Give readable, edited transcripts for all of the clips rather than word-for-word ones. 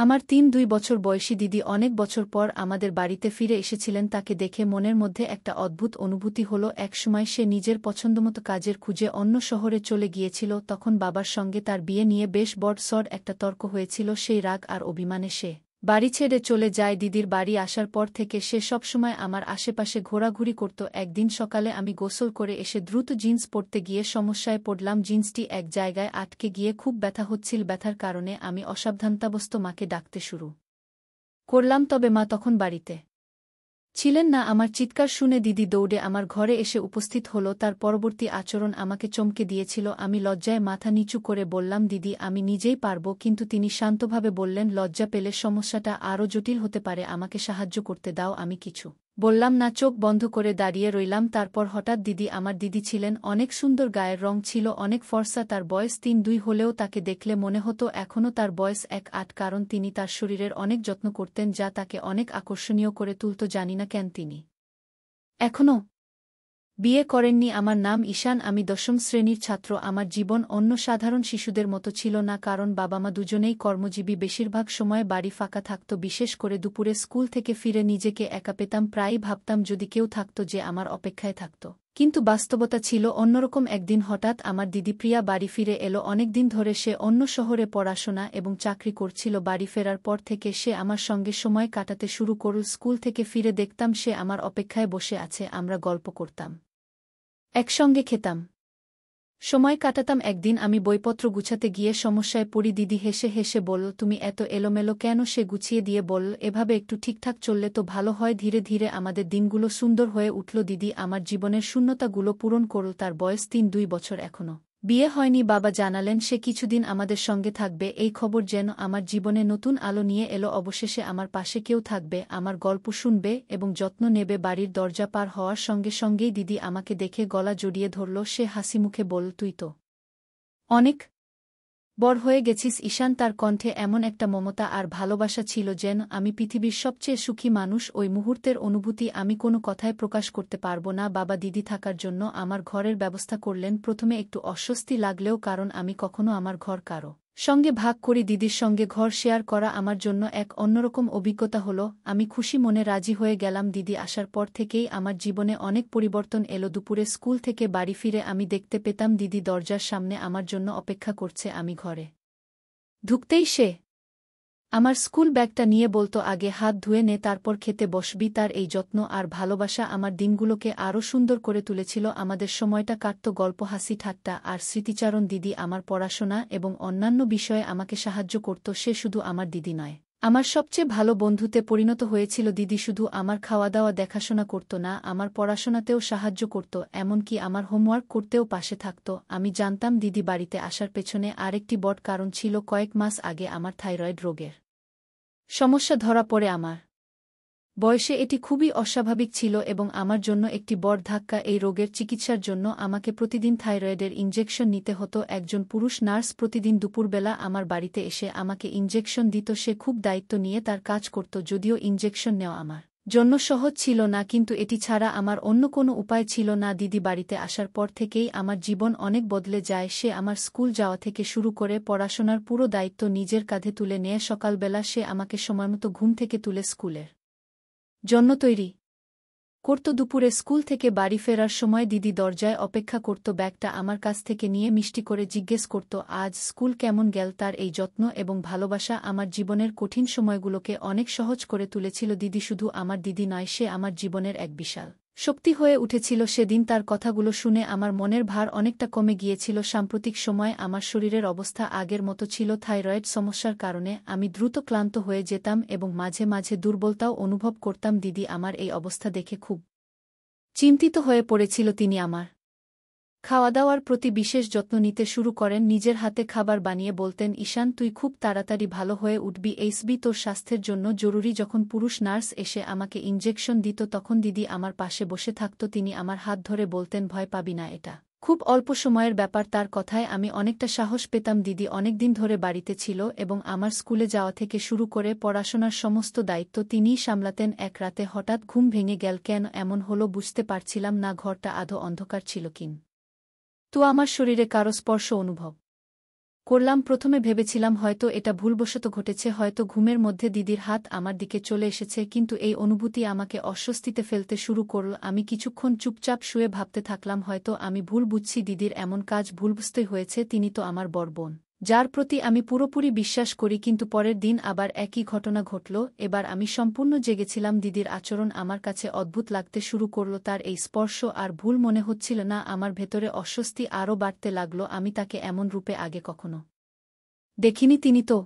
আমার ৩-২ বছর বয়সী দিদি অনেক বছর পর আমাদের বাড়িতে ফিরে এসেছিলেন। তাকে দেখে মনের মধ্যে একটা অদ্ভুত অনুভূতি হলো। একসময় সে নিজের পছন্দমতো কাজের খুঁজে অন্য শহরে চলে গিয়েছিল। তখন বাবার সঙ্গে তার বিয়ে নিয়ে বেশ বড়সড় একটা তর্ক হয়েছিল। সেই রাগ আর অভিমানে সে বাড়ি ছেড়ে চলে যায়। দিদির বাড়ি আসার পর থেকে সে সবসময় আমার আশেপাশে ঘোরাঘুরি করত। একদিন সকালে আমি গোসল করে এসে দ্রুত জিন্স পরতে গিয়ে সমস্যায় পড়লাম। জিন্সটি এক জায়গায় আটকে গিয়ে খুব ব্যথা হচ্ছিল। ব্যথার কারণে আমি অসাবধানতাবশত মাকে ডাকতে শুরু করলাম, তবে মা তখন বাড়িতে ছিলেন না। আমার চিৎকার শুনে দিদি দৌড়ে আমার ঘরে এসে উপস্থিত হল। তার পরবর্তী আচরণ আমাকে চমকে দিয়েছিল। আমি লজ্জায় মাথা নিচু করে বললাম, দিদি আমি নিজেই পারব। কিন্তু তিনি শান্তভাবে বললেন, লজ্জা পেলে সমস্যাটা আরও জটিল হতে পারে, আমাকে সাহায্য করতে দাও। আমি কিছু বললাম না, চোখ বন্ধ করে দাঁড়িয়ে রইলাম। তারপর হঠাৎ দিদি, আমার দিদি ছিলেন অনেক সুন্দর, গায়ের রং ছিল অনেক ফর্সা। তার বয়স ৩-২ হলেও তাকে দেখলে মনে হতো এখনও তার বয়স ১-৮, কারণ তিনি তার শরীরের অনেক যত্ন করতেন যা তাকে অনেক আকর্ষণীয় করে তুলত। জানি না কেন তিনি এখনও বিয়ে করেননি। আমার নাম ঈশান, আমি ১০ম শ্রেণীর ছাত্র। আমার জীবন অন্য সাধারণ শিশুদের মতো ছিল না, কারণ বাবা মা দুজনেই কর্মজীবী। বেশিরভাগ সময় বাড়ি ফাঁকা থাকত। বিশেষ করে দুপুরে স্কুল থেকে ফিরে নিজেকে একা পেতাম। প্রায়ই ভাবতাম যদি কেউ থাকত যে আমার অপেক্ষায় থাকত। কিন্তু বাস্তবতা ছিল অন্যরকম। একদিন হঠাৎ আমার দিদি প্রিয়া বাড়ি ফিরে এলো। অনেকদিন ধরে সে অন্য শহরে পড়াশোনা এবং চাকরি করছিল। বাড়ি ফেরার পর থেকে সে আমার সঙ্গে সময় কাটাতে শুরু করল। স্কুল থেকে ফিরে দেখতাম সে আমার অপেক্ষায় বসে আছে। আমরা গল্প করতাম, একসঙ্গে খেতাম, সময় কাটাতাম। একদিন আমি বইপত্র গুছাতে গিয়ে সমস্যায় পড়ি। দিদি হেসে হেসে বলল, তুমি এত এলোমেলো কেন? সে গুছিয়ে দিয়ে বলল, এভাবে একটু ঠিকঠাক চললে তো ভালো হয়। ধীরে ধীরে আমাদের দিনগুলো সুন্দর হয়ে উঠল। দিদি আমার জীবনের শূন্যতাগুলো পূরণ করল। তার বয়স ৩-২ বছর, এখনও বিয়ে হয়নি। বাবা জানালেন সে কিছুদিন আমাদের সঙ্গে থাকবে। এই খবর যেন আমার জীবনে নতুন আলো নিয়ে এলো। অবশেষে আমার পাশে কেউ থাকবে, আমার গল্প শুনবে এবং যত্ন নেবে। বাড়ির দরজা পার হওয়ার সঙ্গে সঙ্গেই দিদি আমাকে দেখে গলা জড়িয়ে ধরল। সে হাসিমুখে বলল, তুই তো অনেক বড় হয়ে গেছিস। ঈশান, তার কণ্ঠে এমন একটা মমতা আর ভালোবাসা ছিল যেন আমি পৃথিবীর সবচেয়ে সুখী মানুষ। ওই মুহূর্তের অনুভূতি আমি কোনো কথায় প্রকাশ করতে পারব না। বাবা দিদি থাকার জন্য আমার ঘরের ব্যবস্থা করলেন। প্রথমে একটু অস্বস্তি লাগলেও, কারণ আমি কখনো আমার ঘর কারো সঙ্গে ভাগ করি। দিদির সঙ্গে ঘর শেয়ার করা আমার জন্য এক অন্যরকম অভিজ্ঞতা হলো। আমি খুশি মনে রাজি হয়ে গেলাম। দিদি আসার পর থেকেই আমার জীবনে অনেক পরিবর্তন এলো। দুপুরে স্কুল থেকে বাড়ি ফিরে আমি দেখতে পেতাম দিদি দরজার সামনে আমার জন্য অপেক্ষা করছে। আমি ঘরে ঢুকতেই সে আমার স্কুল ব্যাগটা নিয়ে বলতো, আগে হাত ধুয়ে নে, তারপর খেতে বসবি। তার এই যত্ন আর ভালোবাসা আমার দিনগুলোকে আরও সুন্দর করে তুলেছিল। আমাদের সময়টা কাটত গল্প, হাসি ঠাট্টা আর স্মৃতিচারণ। দিদি আমার পড়াশোনা এবং অন্যান্য বিষয়ে আমাকে সাহায্য করত। সে শুধু আমার দিদি নয়, আমার সবচেয়ে ভালো বন্ধুতে পরিণত হয়েছিল। দিদি শুধু আমার খাওয়া দাওয়া দেখাশোনা করত না, আমার পড়াশোনাতেও সাহায্য করত, এমনকি আমার হোমওয়ার্ক করতেও পাশে থাকত। আমি জানতাম দিদি বাড়িতে আসার পেছনে আরেকটি বড় কারণ ছিল। কয়েক মাস আগে আমার থাইরয়েড রোগের সমস্যা ধরা পড়ে। আমার বয়সে এটি খুবই অস্বাভাবিক ছিল এবং আমার জন্য একটি বড় ধাক্কা। এই রোগের চিকিৎসার জন্য আমাকে প্রতিদিন থাইরয়েডের ইনজেকশন নিতে হতো। একজন পুরুষ নার্স প্রতিদিন দুপুরবেলা আমার বাড়িতে এসে আমাকে ইনজেকশন দিত। সে খুব দায়িত্ব নিয়ে তার কাজ করত। যদিও ইনজেকশন নেওয়া আমার জন্য সহজ ছিল না, কিন্তু এটি ছাড়া আমার অন্য কোনো উপায় ছিল না। দিদি বাড়িতে আসার পর থেকেই আমার জীবন অনেক বদলে যায়। সে আমার স্কুল যাওয়া থেকে শুরু করে পড়াশোনার পুরো দায়িত্ব নিজের কাঁধে তুলে নেয়। সকালবেলা সে আমাকে সময়মতো ঘুম থেকে তুলে স্কুলের জন্য তৈরি করত। দুপুরে স্কুল থেকে বাড়ি ফেরার সময় দিদি দরজায় অপেক্ষা করত। ব্যাগটা আমার কাছ থেকে নিয়ে মিষ্টি করে জিজ্ঞেস করত, আজ স্কুল কেমন গেল? তার এই যত্ন এবং ভালোবাসা আমার জীবনের কঠিন সময়গুলোকে অনেক সহজ করে তুলেছিল। দিদি শুধু আমার দিদি নয়, সে আমার জীবনের এক বিশাল শক্তি হয়ে উঠেছিল। সেদিন তার কথাগুলো শুনে আমার মনের ভার অনেকটা কমে গিয়েছিল। সাম্প্রতিক সময়ে আমার শরীরের অবস্থা আগের মতো ছিল। থাইরয়েড সমস্যার কারণে আমি দ্রুত ক্লান্ত হয়ে যেতাম এবং মাঝে মাঝে দুর্বলতাও অনুভব করতাম। দিদি আমার এই অবস্থা দেখে খুব চিন্তিত হয়ে পড়েছিল। তিনি আমার খাওয়া দাওয়ার প্রতি বিশেষ যত্ন নিতে শুরু করেন। নিজের হাতে খাবার বানিয়ে বলতেন, ঈশান তুই খুব তাড়াতাড়ি ভালো হয়ে উঠবি, এইসবি তোর স্বাস্থ্যের জন্য জরুরি। যখন পুরুষ নার্স এসে আমাকে ইনজেকশন দিত তখন দিদি আমার পাশে বসে থাকত। তিনি আমার হাত ধরে বলতেন, ভয় পাবি না, এটা খুব অল্প সময়ের ব্যাপার। তার কথায় আমি অনেকটা সাহস পেতাম। দিদি অনেকদিন ধরে বাড়িতে ছিল এবং আমার স্কুলে যাওয়া থেকে শুরু করে পড়াশোনার সমস্ত দায়িত্ব তিনিই সামলাতেন। এক রাতে হঠাৎ ঘুম ভেঙে গেল। কেন এমন হলো বুঝতে পারছিলাম না। ঘরটা আধো অন্ধকার ছিল, তো আমার শরীরে কারো স্পর্শ অনুভব করলাম। প্রথমে ভেবেছিলাম হয়তো এটা ভুলবশত ঘটেছে, হয়তো ঘুমের মধ্যে দিদির হাত আমার দিকে চলে এসেছে, কিন্তু এই অনুভূতি আমাকে অস্বস্তিতে ফেলতে শুরু করল। আমি কিছুক্ষণ চুপচাপ শুয়ে ভাবতে থাকলাম, হয়তো আমি ভুল বুঝছি, দিদির এমন কাজ ভুলবশতই হয়েছে, তিনি তো আমার বড় বোন, যার প্রতি আমি পুরোপুরি বিশ্বাস করি। কিন্তু পরের দিন আবার একই ঘটনা ঘটল। এবার আমি সম্পূর্ণ জেগেছিলাম। দিদির আচরণ আমার কাছে অদ্ভুত লাগতে শুরু করল। তার এই স্পর্শ আর ভুল মনে হচ্ছিল না। আমার ভেতরে অস্বস্তি আরও বাড়তে লাগল। আমি তাকে এমন রূপে আগে কখনো দেখিনি। তিনি তো।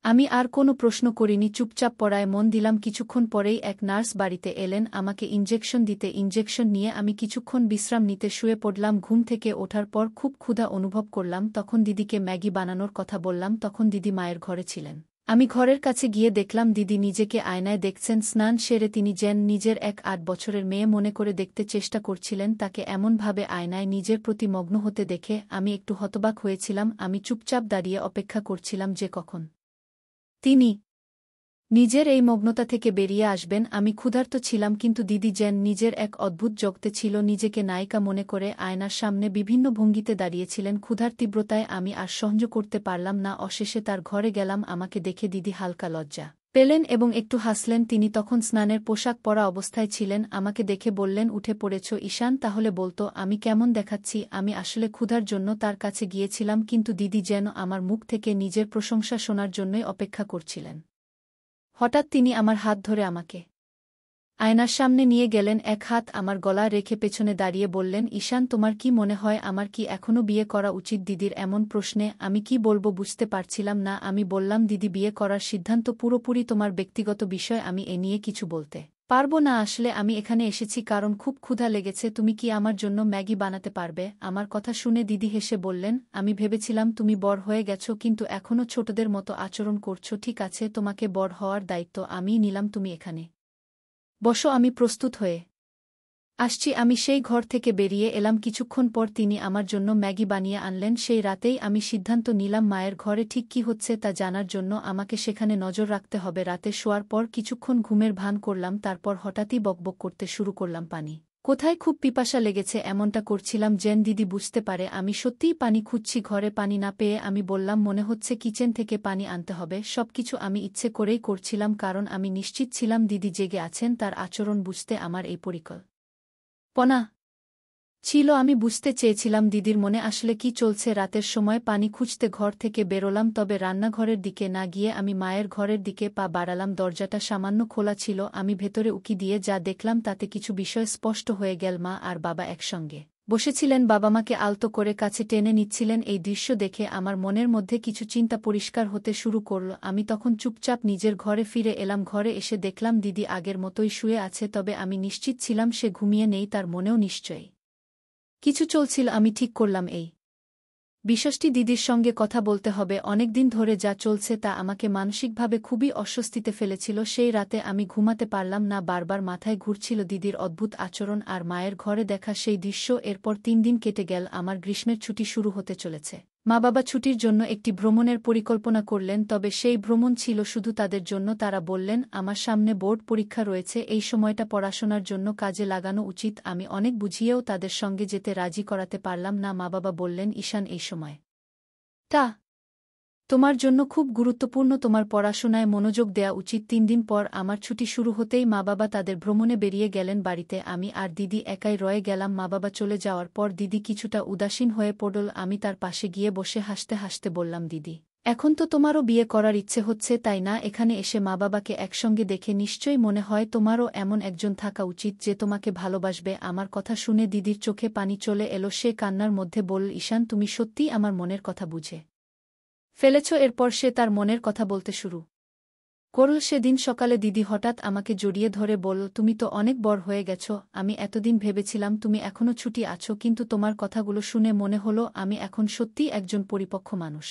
আমি আর কোনো প্রশ্ন করিনি, চুপচাপ পড়ায় মন দিলাম। কিছুক্ষণ পরেই এক নার্স বাড়িতে এলেন আমাকে ইনজেকশন দিতে। ইনজেকশন নিয়ে আমি কিছুক্ষণ বিশ্রাম নিতে শুয়ে পড়লাম। ঘুম থেকে ওঠার পর খুব ক্ষুধা অনুভব করলাম। তখন দিদিকে ম্যাগি বানানোর কথা বললাম। তখন দিদি মায়ের ঘরে ছিলেন। আমি ঘরের কাছে গিয়ে দেখলাম দিদি নিজেকে আয়নায় দেখছেন। স্নান সেরে তিনি যেন নিজের 8 বছরের মেয়ে মনে করে দেখতে চেষ্টা করছিলেন। তাকে এমনভাবে আয়নায় নিজের প্রতি মগ্ন হতে দেখে আমি একটু হতবাক হয়েছিলাম। আমি চুপচাপ দাঁড়িয়ে অপেক্ষা করছিলাম যে কখন তিনি নিজের এই মগ্নতা থেকে বেরিয়ে আসবেন। আমি ক্ষুধার্ত ছিলাম, কিন্তু দিদি যেন নিজের এক অদ্ভুত জগতে ছিল। নিজেকে নায়িকা মনে করে আয়নার সামনে বিভিন্ন ভঙ্গিতে দাঁড়িয়েছিলেন। ক্ষুধার তীব্রতায় আমি আর সহ্য করতে পারলাম না। অশেষে তার ঘরে গেলাম। আমাকে দেখে দিদি হালকা লজ্জা পেলেন এবং একটু হাসলেন। তিনি তখন স্নানের পোশাক পরা অবস্থায় ছিলেন। আমাকে দেখে বললেন, উঠে পড়েছ ঈশান? তাহলে বলতো আমি কেমন দেখাচ্ছি। আমি আসলে ক্ষুধার জন্য তার কাছে গিয়েছিলাম, কিন্তু দিদি যেন আমার মুখ থেকে নিজের প্রশংসা শোনার জন্যই অপেক্ষা করছিলেন। হঠাৎ তিনি আমার হাত ধরে আমাকে আয়নার সামনে নিয়ে গেলেন। এক হাত আমার গলা রেখে পেছনে দাঁড়িয়ে বললেন, ঈশান, তোমার কি মনে হয় আমার কি এখনও বিয়ে করা উচিত? দিদির এমন প্রশ্নে আমি কি বলবো বুঝতে পারছিলাম না। আমি বললাম, দিদি, বিয়ে করার সিদ্ধান্ত পুরোপুরি তোমার ব্যক্তিগত বিষয়, আমি এ নিয়ে কিছু বলতে পারবো না। আসলে আমি এখানে এসেছি কারণ খুব ক্ষুধা লেগেছে। তুমি কি আমার জন্য ম্যাগি বানাতে পারবে? আমার কথা শুনে দিদি হেসে বললেন, আমি ভেবেছিলাম তুমি বড় হয়ে গেছো, কিন্তু এখনও ছোটদের মতো আচরণ করছো। ঠিক আছে, তোমাকে বড় হওয়ার দায়িত্ব আমিই নিলাম। তুমি এখানে বসো, আমি প্রস্তুত হয়ে আসছি। আমি সেই ঘর থেকে বেরিয়ে এলাম। কিছুক্ষণ পর তিনি আমার জন্য ম্যাগি বানিয়ে আনলেন। সেই রাতেই আমি সিদ্ধান্ত নিলাম মায়ের ঘরে ঠিক কী হচ্ছে তা জানার জন্য আমাকে সেখানে নজর রাখতে হবে। রাতে শোয়ার পর কিছুক্ষণ ঘুমের ভান করলাম, তারপর হঠাৎই বকবক করতে শুরু করলাম। পানি কোথায়? খুব পিপাসা লেগেছে। এমনটা করছিলাম যেন দিদি বুঝতে পারে আমি সত্যিই পানি খুঁজছি। ঘরে পানি না পেয়ে আমি বললাম, মনে হচ্ছে কিচেন থেকে পানি আনতে হবে। সবকিছু আমি ইচ্ছে করেই করছিলাম, কারণ আমি নিশ্চিত ছিলাম দিদি জেগে আছেন। তার আচরণ বুঝতে আমার এই পরিকল্পনা ছিল। আমি বুঝতে চেয়েছিলাম দিদির মনে আসলে কি চলছে। রাতের সময় পানি খুঁজতে ঘর থেকে বেরোলাম, তবে রান্নাঘরের দিকে না গিয়ে আমি মায়ের ঘরের দিকে পা বাড়ালাম। দরজাটা সামান্য খোলা ছিল। আমি ভেতরে উকি দিয়ে যা দেখলাম তাতে কিছু বিষয় স্পষ্ট হয়ে গেল। মা আর বাবা একসঙ্গে বসেছিলেন। বাবা মাকে আলতো করে কাছে টেনে নিচ্ছিলেন। এই দৃশ্য দেখে আমার মনের মধ্যে কিছু চিন্তা পরিষ্কার হতে শুরু করল। আমি তখন চুপচাপ নিজের ঘরে ফিরে এলাম। ঘরে এসে দেখলাম দিদি আগের মতোই শুয়ে আছে, তবে আমি নিশ্চিত ছিলাম সে ঘুমিয়ে নেই। তার মনেও নিশ্চয়ই কিছু চলছিল। আমি ঠিক করলাম এই বিষয়টি দিদির সঙ্গে কথা বলতে হবে। অনেকদিন ধরে যা চলছে তা আমাকে মানসিকভাবে খুবই অস্বস্তিতে ফেলেছিল। সেই রাতে আমি ঘুমাতে পারলাম না। বারবার মাথায় ঘুরছিল দিদির অদ্ভুত আচরণ আর মায়ের ঘরে দেখা সেই দৃশ্য। এরপর 3 দিন কেটে গেল। আমার গ্রীষ্মের ছুটি শুরু হতে চলেছে। মা বাবা ছুটির জন্য একটি ভ্রমণের পরিকল্পনা করলেন, তবে সেই ভ্রমণ ছিল শুধু তাদের জন্য। তারা বললেন, আমার সামনে বোর্ড পরীক্ষা রয়েছে, এই সময়টা পড়াশোনার জন্য কাজে লাগানো উচিত। আমি অনেক বুঝিয়েও তাদের সঙ্গে যেতে রাজি করাতে পারলাম না। মা বাবা বললেন, ঈশান, এই সময়টা তোমার জন্য খুব গুরুত্বপূর্ণ, তোমার পড়াশোনায় মনোযোগ দেয়া উচিত। 3 দিন পর আমার ছুটি শুরু হতেই মা বাবা তাদের ভ্রমণে বেরিয়ে গেলেন। বাড়িতে আমি আর দিদি একাই রয়ে গেলাম। মা বাবা চলে যাওয়ার পর দিদি কিছুটা উদাসীন হয়ে পড়ল। আমি তার পাশে গিয়ে বসে হাসতে হাসতে বললাম, দিদি, এখন তো তোমারও বিয়ে করার ইচ্ছে হচ্ছে, তাই না? এখানে এসে মা বাবাকে একসঙ্গে দেখে নিশ্চয়ই মনে হয় তোমারও এমন একজন থাকা উচিত যে তোমাকে ভালোবাসবে। আমার কথা শুনে দিদির চোখে পানি চলে এলো। সে কান্নার মধ্যে বলল, ঈশান, তুমি সত্যিই আমার মনের কথা বুঝে ফেলেছ। এরপর সে তার মনের কথা বলতে শুরু করল। সেদিন সকালে দিদি হঠাৎ আমাকে জড়িয়ে ধরে বলল, তুমি তো অনেক বড় হয়ে গেছ। আমি এতদিন ভেবেছিলাম তুমি এখনও ছুটি আছো, কিন্তু তোমার কথাগুলো শুনে মনে হলো আমি এখন সত্যিই একজন পরিপক্ক মানুষ।